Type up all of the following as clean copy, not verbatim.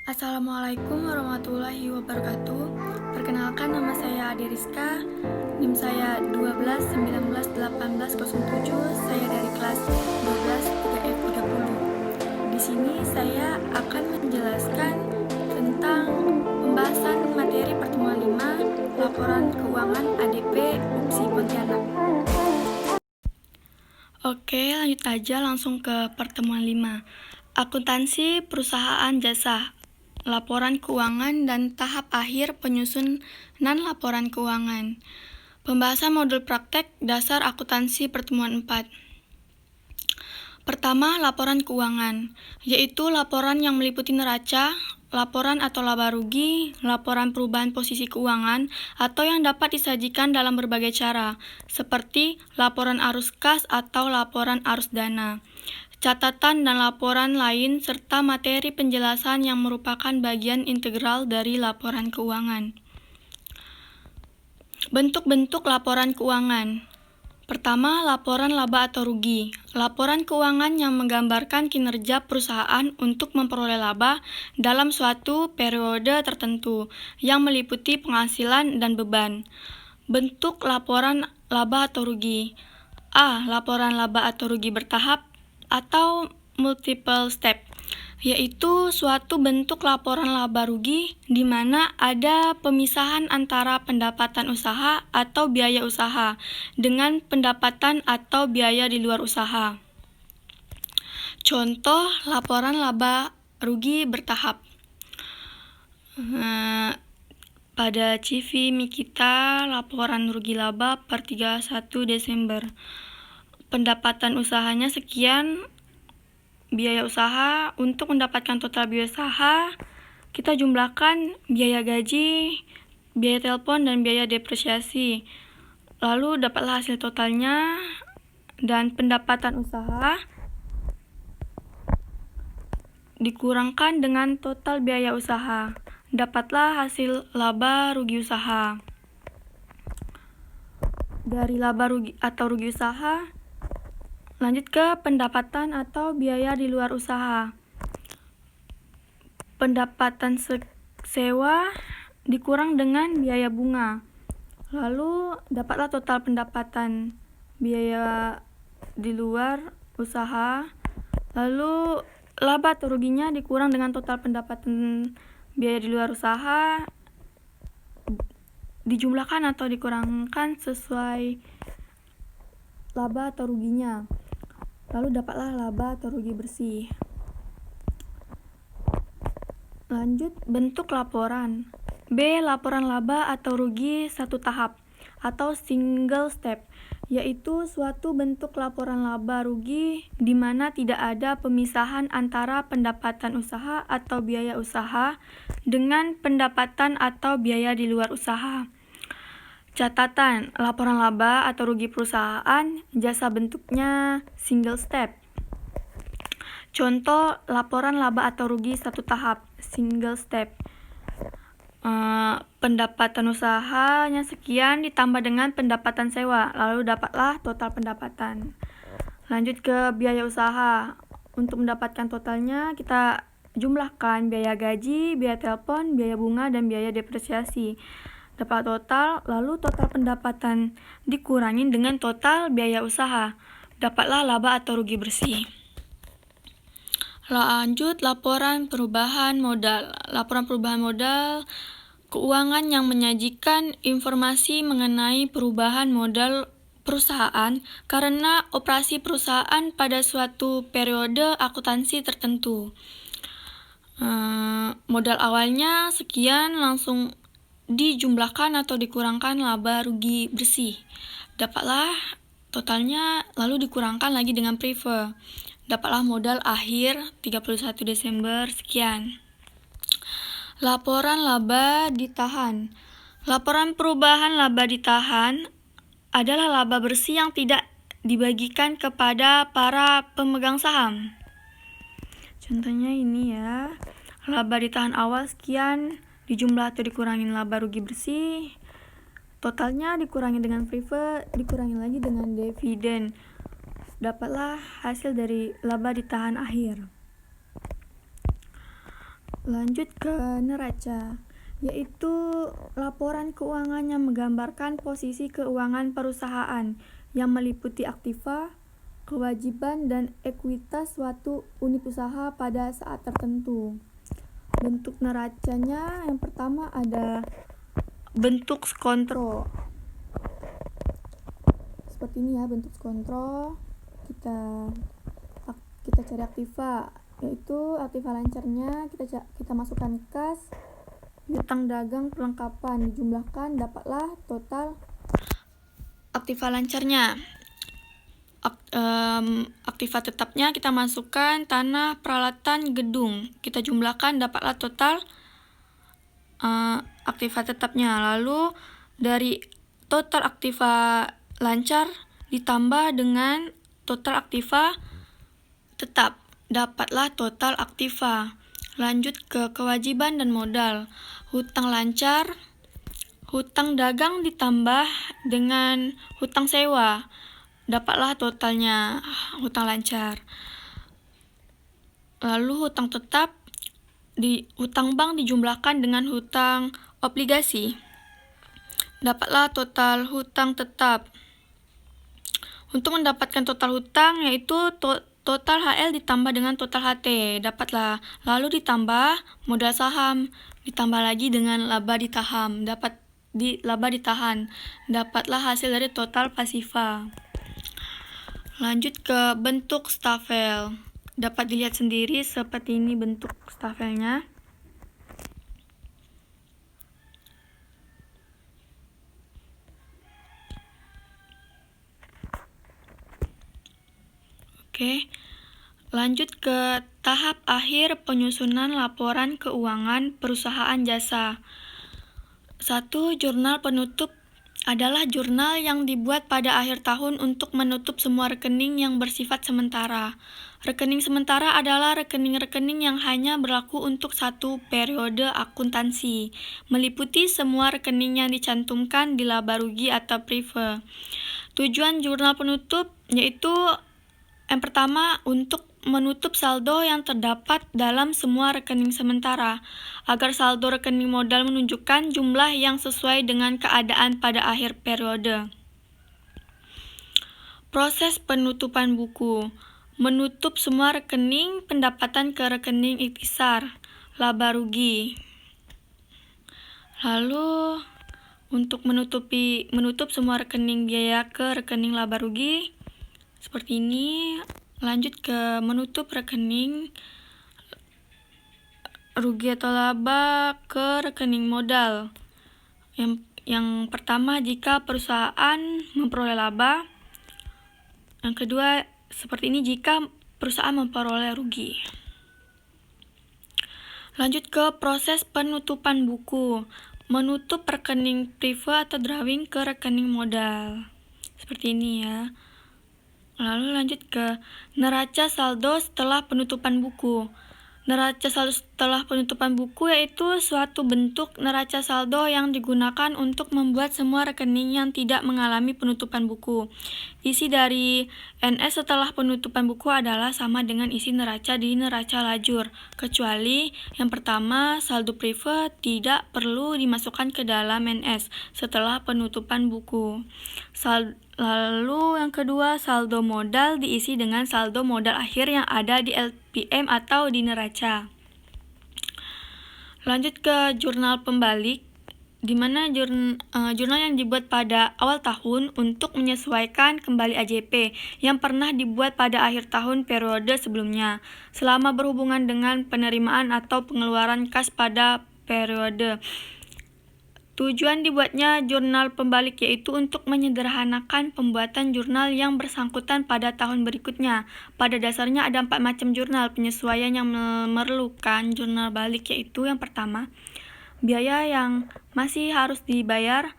Assalamualaikum warahmatullahi wabarakatuh. Perkenalkan, nama saya Ade Rizka, NIM saya 12191807. Saya dari kelas 12 3F30. Di sini saya akan menjelaskan tentang pembahasan materi pertemuan 5 laporan keuangan ADP UPSI Pontianak. Oke, lanjut aja langsung ke pertemuan 5. Akuntansi perusahaan jasa, laporan keuangan dan tahap akhir penyusunan laporan keuangan. Pembahasan modul praktek dasar akuntansi pertemuan 4. Pertama, laporan keuangan, yaitu laporan yang meliputi neraca, laporan atau laba rugi, laporan perubahan posisi keuangan, atau yang dapat disajikan dalam berbagai cara, seperti laporan arus kas atau laporan arus dana, catatan dan laporan lain, serta materi penjelasan yang merupakan bagian integral dari laporan keuangan. Bentuk-bentuk laporan keuangan. Pertama, laporan laba atau rugi. Laporan keuangan yang menggambarkan kinerja perusahaan untuk memperoleh laba dalam suatu periode tertentu yang meliputi penghasilan dan beban. Bentuk laporan laba atau rugi. A. Laporan laba atau rugi bertahap atau multiple step, yaitu suatu bentuk laporan laba rugi di mana ada pemisahan antara pendapatan usaha atau biaya usaha dengan pendapatan atau biaya di luar usaha. Contoh laporan laba rugi bertahap. Pada CV Mikita, laporan rugi laba per 31 Desember. Pendapatan usahanya sekian, biaya usaha. Untuk mendapatkan total biaya usaha, kita jumlahkan biaya gaji, biaya telepon, dan biaya depresiasi. Lalu dapatlah hasil totalnya, dan pendapatan usaha dikurangkan dengan total biaya usaha. Dapatlah hasil laba rugi usaha. Dari laba rugi atau rugi usaha, lanjut ke pendapatan atau biaya di luar usaha. Pendapatan sewa dikurang dengan biaya bunga. Lalu dapatlah total pendapatan biaya di luar usaha. Lalu laba atau ruginya dikurang dengan total pendapatan biaya di luar usaha, dijumlahkan atau dikurangkan sesuai laba atau ruginya. Lalu dapatlah laba atau rugi bersih. Lanjut, bentuk laporan. B. Laporan laba atau rugi satu tahap atau single step, yaitu suatu bentuk laporan laba rugi di mana tidak ada pemisahan antara pendapatan usaha atau biaya usaha dengan pendapatan atau biaya di luar usaha. Catatan, laporan laba atau rugi perusahaan jasa bentuknya single step. Contoh laporan laba atau rugi satu tahap, single step. Pendapatan usahanya sekian ditambah dengan pendapatan sewa, lalu dapatlah total pendapatan. Lanjut ke biaya usaha. Untuk mendapatkan totalnya, kita jumlahkan biaya gaji, biaya telepon, biaya bunga, dan biaya depresiasi. Dapat total, lalu total pendapatan dikurangi dengan total biaya usaha. Dapatlah laba atau rugi bersih. Lanjut, laporan perubahan modal. Laporan perubahan modal keuangan yang menyajikan informasi mengenai perubahan modal perusahaan karena operasi perusahaan pada suatu periode akuntansi tertentu. Modal awalnya sekian, langsung dijumlahkan atau dikurangkan laba rugi bersih. Dapatlah totalnya, lalu dikurangkan lagi dengan prefer. Dapatlah modal akhir 31 Desember sekian. Laporan laba ditahan. Laporan perubahan laba ditahan adalah laba bersih yang tidak dibagikan kepada para pemegang saham. Contohnya ini ya, laba ditahan awal sekian, dijumlah atau dikurangin laba rugi bersih, totalnya dikurangi dengan prefer, dikurangi lagi dengan dividen. Dapatlah hasil dari laba ditahan akhir. Lanjut ke neraca, yaitu laporan keuangan yang menggambarkan posisi keuangan perusahaan yang meliputi aktiva, kewajiban, dan ekuitas suatu unit usaha pada saat tertentu. Bentuk neracanya yang pertama ada bentuk kontrol. Seperti ini ya bentuk kontrol. Kita cari aktiva, yaitu aktiva lancarnya kita masukkan kas, piutang dagang perlengkapan dijumlahkan, dapatlah total aktiva lancarnya. Aktiva tetapnya kita masukkan tanah, peralatan, gedung, kita jumlahkan, dapatlah total aktiva tetapnya. Lalu dari total aktiva lancar ditambah dengan total aktiva tetap, dapatlah total aktiva. Lanjut ke kewajiban dan modal. Hutang lancar, hutang dagang ditambah dengan hutang sewa, dapatlah totalnya hutang lancar. Lalu hutang tetap, hutang bank dijumlahkan dengan hutang obligasi, dapatlah total hutang tetap. Untuk mendapatkan total hutang yaitu total HL ditambah dengan total HT, dapatlah. Lalu ditambah modal saham, ditambah lagi dengan laba ditahan, dapatlah hasil dari total pasiva. Lanjut ke bentuk stafel. Dapat dilihat sendiri seperti ini bentuk stafelnya. Oke. Lanjut ke tahap akhir penyusunan laporan keuangan perusahaan jasa. 1. Jurnal penutup adalah jurnal yang dibuat pada akhir tahun untuk menutup semua rekening yang bersifat sementara. Rekening sementara adalah rekening-rekening yang hanya berlaku untuk satu periode akuntansi, meliputi semua rekening yang dicantumkan di laba rugi atau prive. Tujuan jurnal penutup yaitu yang pertama, untuk menutup saldo yang terdapat dalam semua rekening sementara, agar saldo rekening modal menunjukkan jumlah yang sesuai dengan keadaan pada akhir periode. Proses penutupan buku. Menutup semua rekening pendapatan ke rekening ikhtisar, laba rugi. Lalu, untuk menutup semua rekening biaya ke rekening laba rugi, seperti ini. Lanjut ke menutup rekening rugi atau laba ke rekening modal. Yang pertama, jika perusahaan memperoleh laba. Yang kedua, seperti ini jika perusahaan memperoleh rugi. Lanjut ke proses penutupan buku. Menutup rekening prive atau drawing ke rekening modal. Seperti ini ya. Lalu lanjut ke neraca saldo setelah penutupan buku. Neraca saldo setelah penutupan buku yaitu suatu bentuk neraca saldo yang digunakan untuk membuat semua rekening yang tidak mengalami penutupan buku. Isi dari NS setelah penutupan buku adalah sama dengan isi neraca di neraca lajur, kecuali yang pertama, saldo prive tidak perlu dimasukkan ke dalam NS setelah penutupan buku. Lalu yang kedua, saldo modal diisi dengan saldo modal akhir yang ada di LPM atau di neraca. Lanjut ke jurnal pembalik, di mana jurnal yang dibuat pada awal tahun untuk menyesuaikan kembali AJP yang pernah dibuat pada akhir tahun periode sebelumnya, selama berhubungan dengan penerimaan atau pengeluaran kas pada periode. Tujuan dibuatnya jurnal pembalik yaitu untuk menyederhanakan pembuatan jurnal yang bersangkutan pada tahun berikutnya. Pada dasarnya ada 4 macam jurnal penyesuaian yang memerlukan jurnal balik, yaitu yang pertama, biaya yang masih harus dibayar.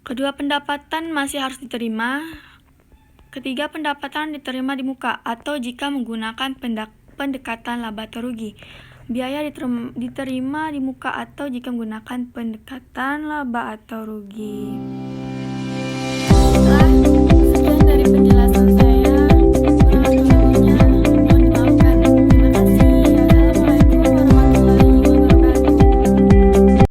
Kedua, pendapatan masih harus diterima. Ketiga, pendapatan diterima di muka atau jika menggunakan pendekatan laba atau rugi. Biaya diterima di muka atau jika menggunakan pendekatan laba atau rugi. Sekian dari